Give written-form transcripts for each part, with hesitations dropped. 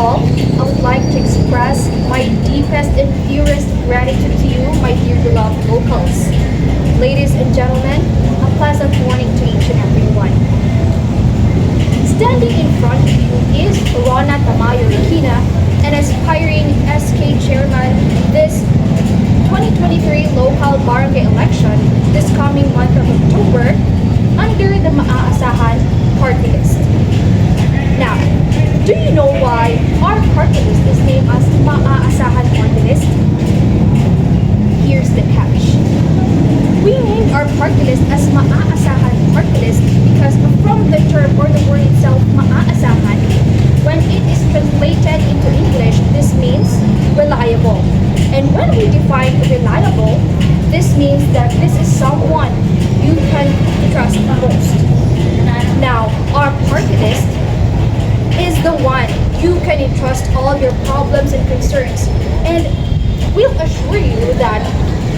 all, I would like to express my deepest and purest gratitude to you, my dear beloved locals. Ladies and gentlemen, a pleasant morning to each and every one. Standing in front of you is Rona Requina, an aspiring SK chairman this 2023 local barangay election this coming month of October under the Maaasahan party list. Now, do you know why our party list is named as Maaasahan party list? Here's the catch. We named our party list as Maaasahan party list because from the term or the word itself, Maaasahan, when it is translated into English, this means reliable. And when we define reliable, this means that this is someone you can trust most. Now, our party list is the one you can entrust all your problems and concerns. And we'll assure you that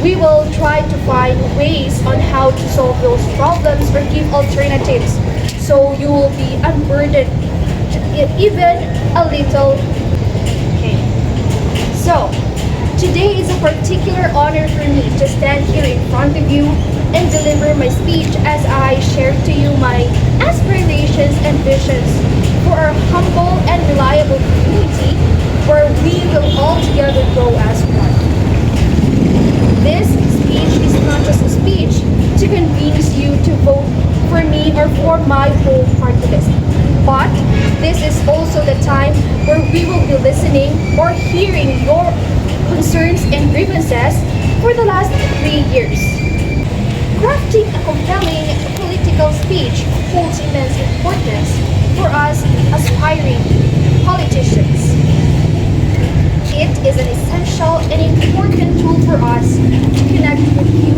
we will try to find ways on how to solve those problems or give alternatives so you will be unburdened even a little. Okay. So, today is a particular honor for me to stand here in front of you and deliver my speech as I share to you my aspirations and visions for our humble and reliable community where we will all together grow as one. This speech is not just a speech to convince you to vote for me or for my whole party list, but this is also the time where we will be listening or hearing your concerns and grievances for the last 3 years. Crafting a compelling political speech holds immense importance for us aspiring politicians. It is an essential and important tool for us to connect with you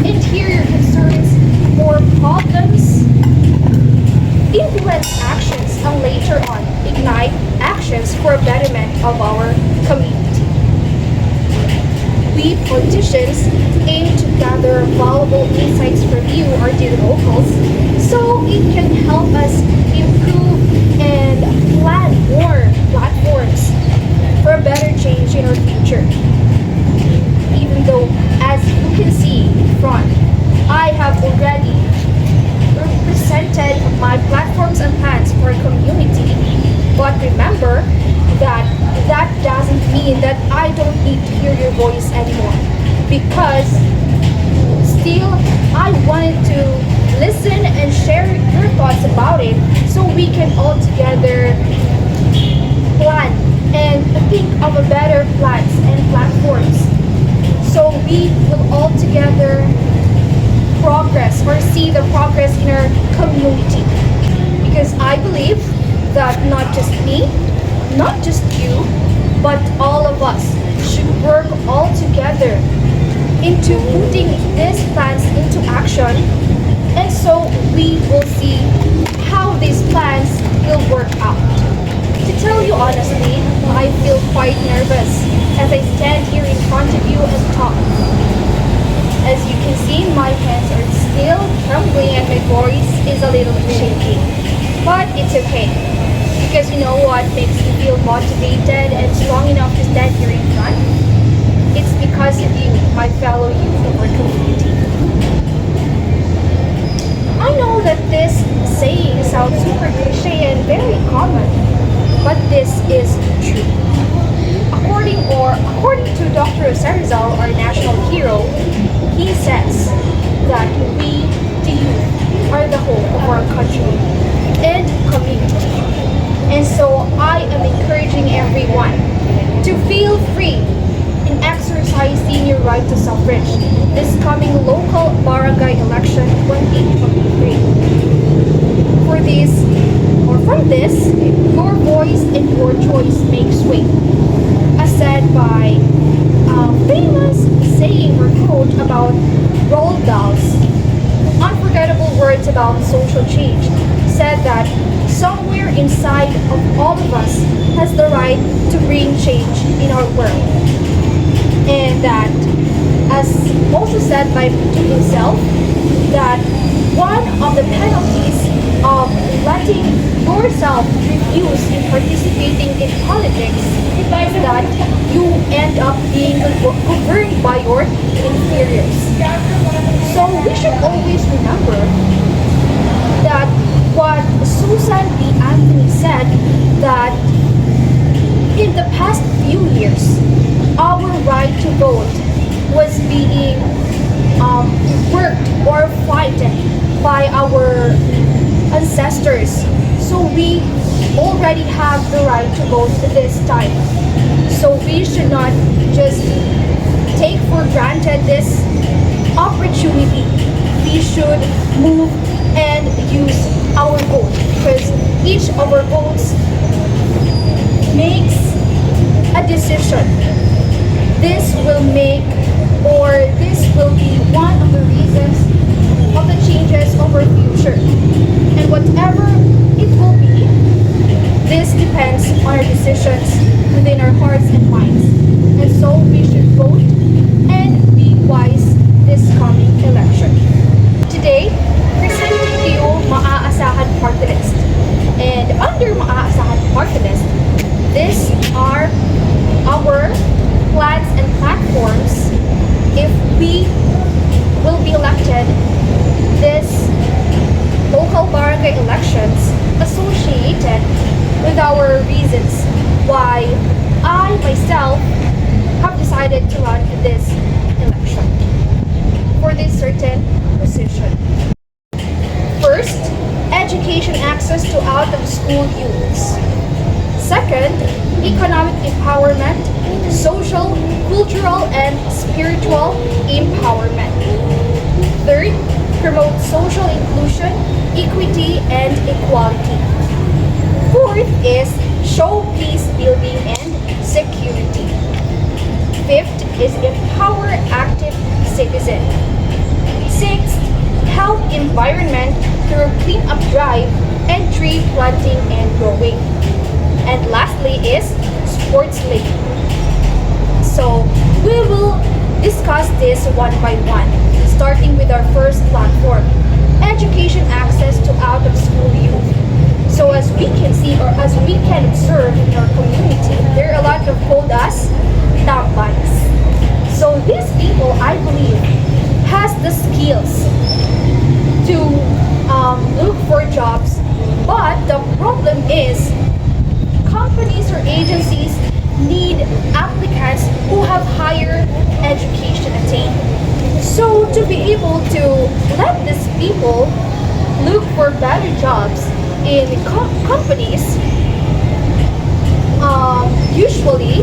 and hear your concerns or problems, influence actions, and later on ignite actions for a betterment of our community. We politicians aim to gather valuable insights from you, our dear locals, so it can help us improve and plan more platforms for a better change in our future. Even though, as you can see in front, I have already presented my platforms and plans for our community, but remember that that doesn't mean that I don't need to hear your voice anymore, because still I wanted to listen and share your thoughts about it so we can all together plan and think of a better plans and platforms so we will all together progress or see the progress in our community, because I believe that not just me, not just you, but all of us should work all together into putting these plans into action, and so we will see how these plans will work out. To tell you honestly, I feel quite nervous as I stand here in front of you and talk. As you can see, my hands are still trembling and my voice is a little bit shaky. But it's okay, because you know what makes me feel motivated and strong enough to stand here in front? It's because of you, my fellow youth of our community. I know that this saying sounds super cliche and very common, but this is true. According to Dr. Rizal, our national hero, he says that we, the youth, are the hope of our country and community. And so I am encouraging everyone to feel free in exercising your right to suffrage this coming local barangay election 2023. For this, or from this, your voice and your choice makes weight. As said by a famous saying or quote about Roald Dahl's unforgettable words about social change, said that somewhere inside of all of us has the right to bring change in our world. And that, as also said by Putin himself, that one of the penalties of letting letting yourself refuse in participating in politics implies that you end up being governed by your inferiors. So we should always remember that what Susan B. Anthony said, that in the past few years, our right to vote was being worked or fighted by our ancestors. So we already have the right to vote this time. So we should not just take for granted this opportunity. We should move and use our vote, because each of our votes makes a decision. This will make, or this will be one of the reasons of the changes of our future. And whatever it will be, this depends on our decisions within our hearts and minds. And so we should vote and be wise this coming election. Today, presenting to you Maaasahan Party List. And under Maaasahan Party List, these are our plans and platforms if we will be elected this local barangay elections, associated with our reasons why I myself have decided to run this election for this certain position. First, education access to out-of-school youths. Second, economic empowerment, social, cultural, and spiritual empowerment. Third, promote social inclusion, equity, and equality. Fourth is show peace building and security. Fifth is empower active citizen. Sixth, help environment through cleanup drive and tree planting and growing. And lastly is sports league. So we will discuss this one by one, starting with our first platform, education access to out-of-school youth. So as we can see, or as we can observe in our community, there are a lot of called as tambans. So these people, I believe, has the skills to look for jobs, but the problem is companies or agencies need applicants who have higher education attained. So to be able to let these people look for better jobs in companies, usually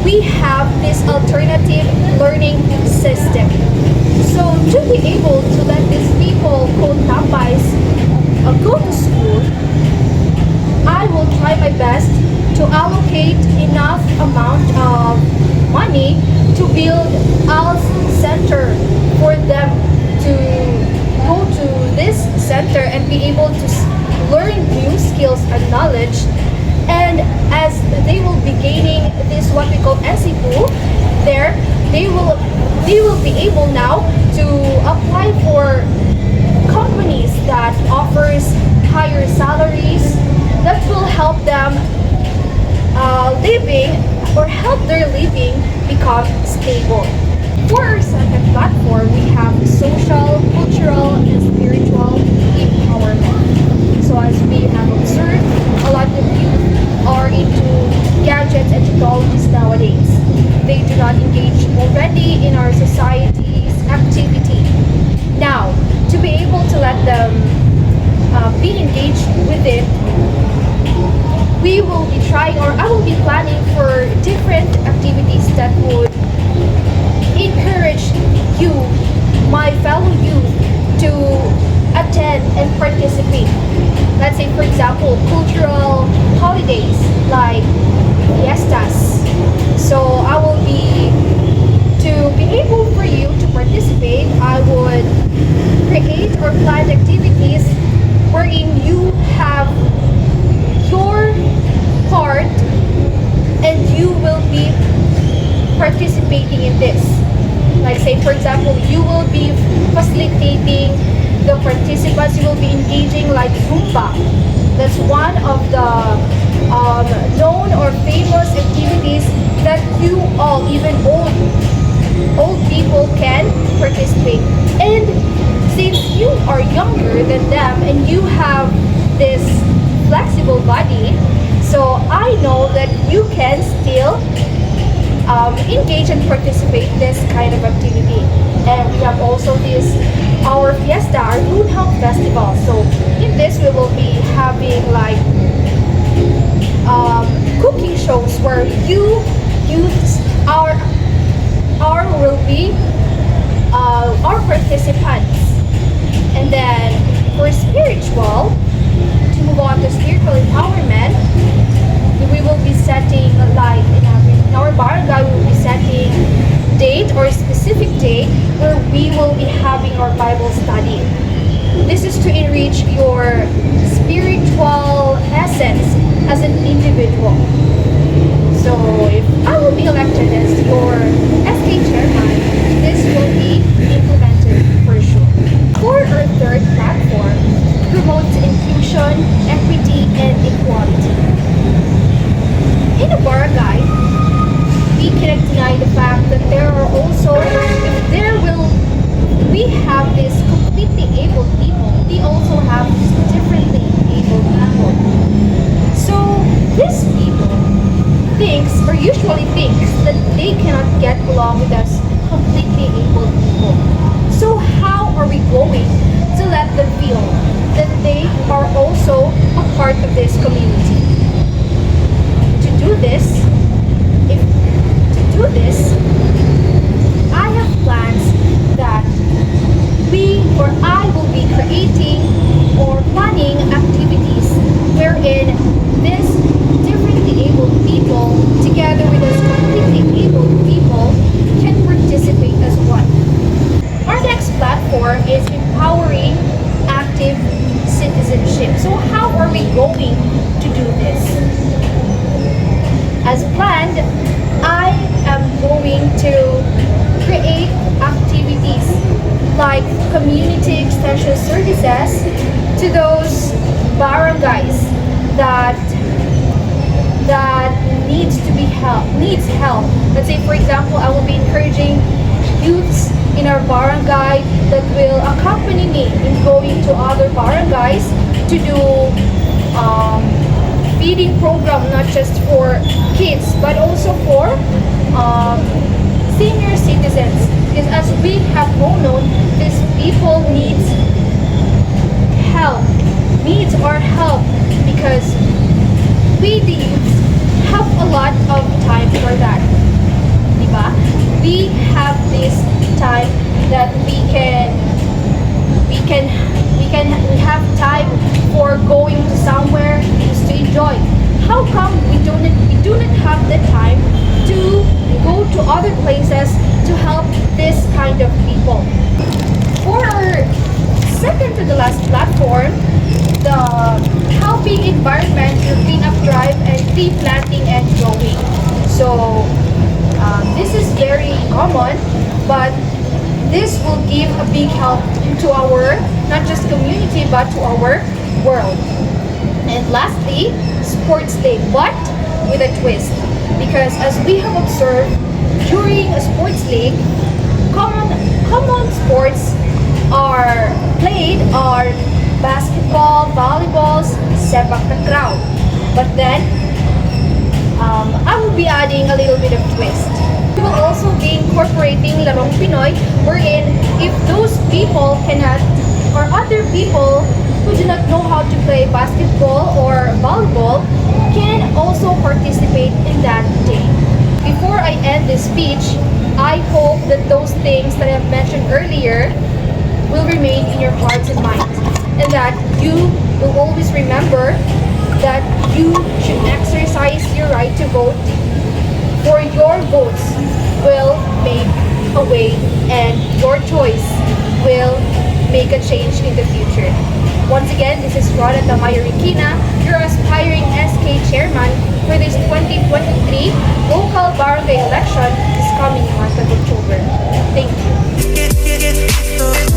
we have this alternative learning system. So to be able to let these people called tambais go to school, I will try my best to allocate enough amount of money to build a center for them to go to this center and be able to learn new skills and knowledge. And as they will be gaining this what we call NC2, there they will be able now to apply for companies that offers higher salaries that will help them living or help their living become stable. For our second platform, we have social, cultural, and spiritual empowerment. So as we have observed, a lot of youth are into gadgets and technologies nowadays. They do not engage already in our society's activity. Now, to be able to let them be engaged with it, we will be trying, or I will be planning for different activities that would encourage you, my fellow youth, to attend and participate. Let's say, for example, cultural holidays like fiestas. So I will be, to be able for you to participate, I would create or plan activities wherein you have your part and you will be participating in this. Like say, for example, you will be facilitating the participants, you will be engaging like Zumba. That's one of the known or famous activities that you all, even old people can participate. And since you are younger than them and you have this flexible body, so I know that you can still engage and participate this kind of activity. And we have also this our fiesta, our Lunhaw festival. So in this we will be having like cooking shows where youths are will be our participants. And then for spiritual, to move on to spiritual empowerment, we will be setting like in our barangay we will be setting date or a specific date where we will be having our Bible study. This is to enrich your spiritual essence as an individual. So if I will be elected as your SK chairman, this will be implemented for sure. For our third platform, promotes inclusion, equity, and equality. In a barangay, we cannot deny the fact that there are also, if there will, we have this completely able people, we also have this differently able people. So these people thinks or usually thinks that they cannot get along with us completely able people. So how are we going to let them feel that they are also a part of this community? To do this, I have plans that I will be creating or planning activities wherein this differently abled people together with us completely abled people can participate as one. Our next platform is empowering active citizenship. So how are we going to do this? As planned, I am going to create activities like community extension services to those barangays that needs help. Let's say for example, I will be encouraging youths in our barangay that will accompany me in going to other barangays to do feeding program, not just for kids but also for senior citizens, because as we have all known, these people needs our help because we the youths have a lot of time for that, diba? We have this time that we have time for going to somewhere just to enjoy. How come we do not have the time to go to other places to help this kind of people? For our second to the last platform, the helping environment through cleanup drive and tree planting and growing. So this is very common, but this will give a big help to our not just community but to our world. And lastly, sports day, but with a twist, because as we have observed during a sports league, common sports are played are basketball, volleyballs, sepak takraw. But then I will be adding a little bit of twist. We will also be incorporating Larong Pinoy, wherein if those people cannot, or other people who do not know how to play basketball or volleyball can also participate in that day. Before I end this speech, I hope that those things that I have mentioned earlier will remain in your hearts and minds, and that you will always remember that you should exercise your right to vote, for your votes will make a way and your choice will make a change in the future. Once again, this is Rona Requina, your aspiring SK chairman for this 2023 local barangay election this coming month of October. Thank you.